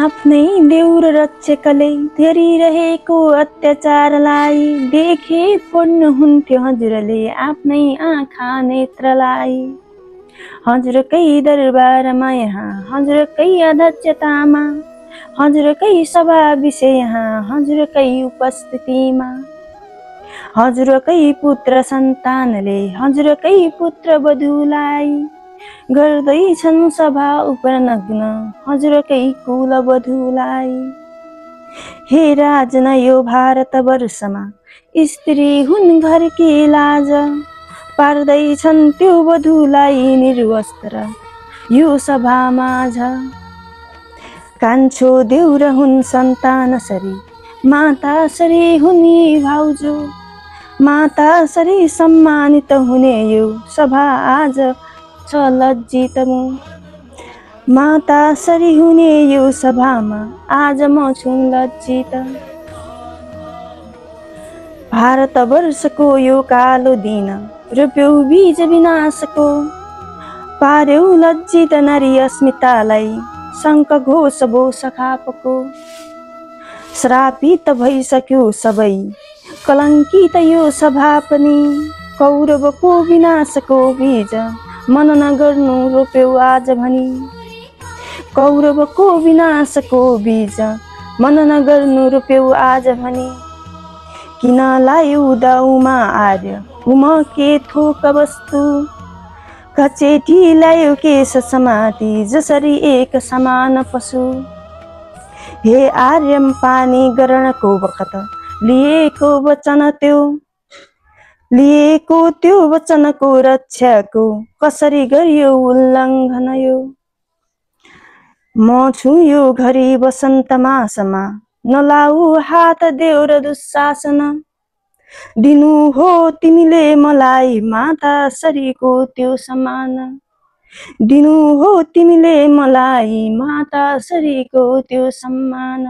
आफ्नै देउर रक्षकले हेरिरहेको अत्याचारलाई देखे फोड्नुहुन्थ्यो हजुरले आफ्नै आँखा नेत्रलाई। हजुरकै दरबारमा यहाँ हजुरकै अध्यक्षतामा हजुरकै सभा विषय यहाँ हजुरकै उपस्थितिमा हजुरकै पुत्र सन्तानले हजुरकै पुत्र वधुलाई गर्दैछन् सभा उपनग्न हजुरकै कुल वधुलाई। हे राजन यो भारतवर्षमा स्त्री हुन् घरकी लाज पार्दैछन् त्यो वधुलाई निर्वस्त्र यो सभामाझ। कान्छो देउर हुन् सन्तान सरी माता सरी हुने भाउजू माता सरी सम्मानित हुने यो सभा आज छ लज्जित म। माता सरी हुने यो सभामा आज म छु लज्जित। भारतवर्षको यो कालो दिन रोप्यौ बीज विनाशको पार्यौ लज्जित नारी अस्मितालाई शङ्ख घोष भो सखापको। श्रापित भइसक्यो सबै कलङ्कित यो सभा पनि कौरवको विनाशको बीज मन नगर्नु रोप्यौ आज भनी। कौरवको विनाशको बीज मन नगर्नु रोप्यौ आज भनी। किन लायौ दाउमा आर्य हुम के थोक वस्तु कचेटी ल्यायो केश समाती जसरी एक समान पशु। हे आर्यम पानी ग्रहणको बखत लिएको त्यो वचनको रक्षाको कसरी गरियो उल्लङ्घन यो। म छु यो घरी वसन्त मासमा नलाऊ हात देउर दुशासन। दिनु हो तिमीले मलाई माता सरीको त्यो सम्मान। दिनु हो तिमीले मलाई माता सरीको त्यो सम्मान।